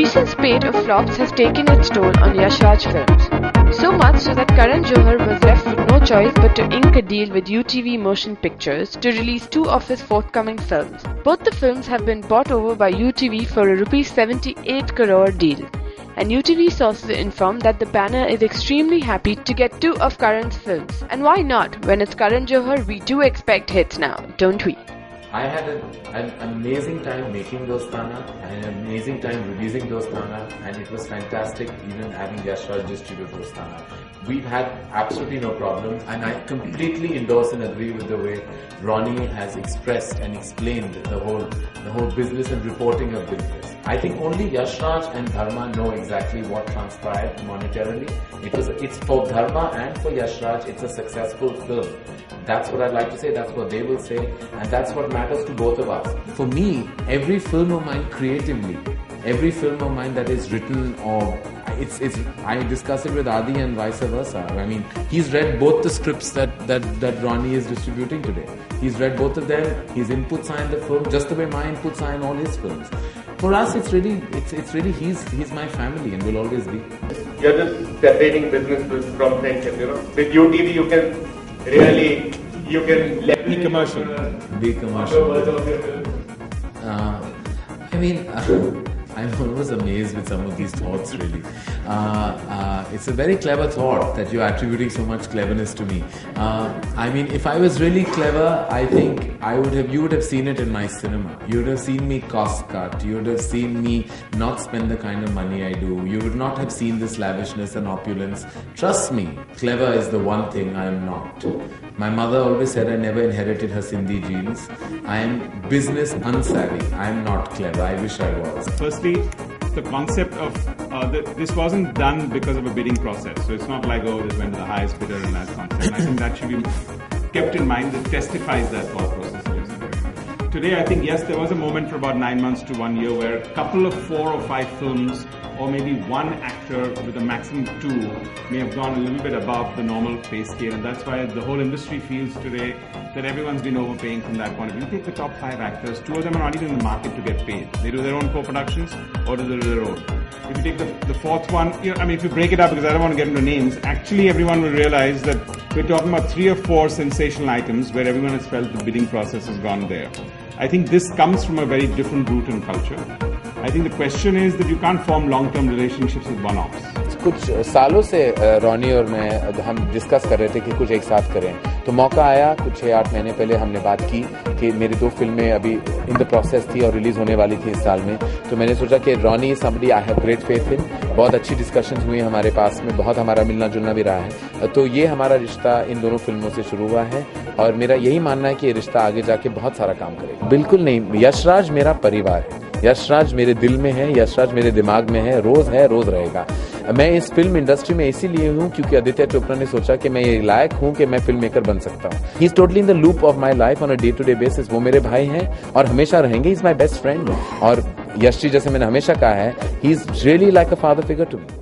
recent spate of flops has taken its toll on Yash Raj films. So much so that Karan Johar was left with no choice but to ink a deal with UTV Motion Pictures to release two of his forthcoming films. Both the films have been bought over by UTV for a ₹78 crore deal. And UTV sources inform that the banner is extremely happy to get two of Karan's films. And why not? When it's Karan Johar, we do expect hits now, don't we? I had an amazing time making Dostana and an amazing time releasing Dostana, and it was fantastic even having Yash Raj distribute Dostana. We've had absolutely no problems, and I completely endorse and agree with the way Ronnie has expressed and explained the whole business and reporting of business. I think only Yash Raj and Dharma know exactly what transpired monetarily. It's for Dharma and for Yash Raj, it's a successful film. That's what I'd like to say, that's what they will say, and that's what matters to both of us. For me, every film of mine creatively, every film of mine that is written or I discuss it with Adi and vice versa. I mean, he's read both the scripts that Ronnie is distributing today. He's read both of them, his inputs are in the film, just the way my inputs are in all his films. For us, it's really he's my family and will always be. You're just separating business from friendship, you know. With UTV, you can Be commercial. I mean, I'm always amazed with some of these thoughts, really. It's a very clever thought that you're attributing so much cleverness to me. I mean, if I was really clever, I think you would have seen it in my cinema. You would have seen me cost cut. You would have seen me not spend the kind of money I do. You would not have seen this lavishness and opulence. Trust me, clever is the one thing I am not. My mother always said I never inherited her Sindhi genes. I am business unsavvy. I am not clever. I wish I was. Firstly, the concept of this wasn't done because of a bidding process. So it's not like, oh, this went to the highest bidder and that concept. And I think that should be kept in mind. That testifies that thought process. Today, I think, yes, there was a moment for about 9 months to 1 year where a couple of 4 or 5 films or maybe one actor with a maximum 2 may have gone a little bit above the normal pay scale, and that's why the whole industry feels today that everyone's been overpaying from that point of view. You take the top 5 actors, 2 of them are not even in the market to get paid. They do their own co-productions or do their own. If you take the fourth one, I mean, if you break it up, because I don't want to get into names, actually everyone will realize that we're talking about 3 or 4 sensational items where everyone has felt the bidding process has gone there. I think this comes from a very different root and culture. I think the question is that you can't form long-term relationships with one-offs. कुछ सालों से Ronnie और मैं हम discuss कर रहे थे कि कुछ एक साथ करें, तो मौका आया। कुछ 6-8 महीने पहले हमने बात की कि मेरी 2 फिल्में अभी इन द प्रोसेस थी और रिलीज होने वाली थी इस साल में, तो मैंने सोचा कि Ronnie somebody I have great faith in. बहुत अच्छी डिस्कशंस हुई हमारे पास में, बहुत हमारा मिलना जुलना भी रहा है, तो ये हमारा रिश्ता इन दोनों फिल्मों से शुरू हुआ है और मेरा यही मानना है कि ये रिश्ता आगे जाके बहुत सारा काम करेगा। बिल्कुल नहीं, यश राज मेरा परिवार है, यश राज मेरे दिल में है, यश राज मेरे दिमाग में है, रोज रहेगा। मैं इस फिल्म इंडस्ट्री में इसीलिए हूँ क्योंकि आदित्य चोपड़ा ने सोचा कि मैं ये लायक हूँ कि मैं फिल्म मेकर बन सकता हूँ। He is totally in the loop of my life on a day to day basis. वो मेरे भाई हैं और हमेशा रहेंगे। He is my best friend. और यश जी, जैसे मैंने हमेशा कहा है, he is really like a father figure to me.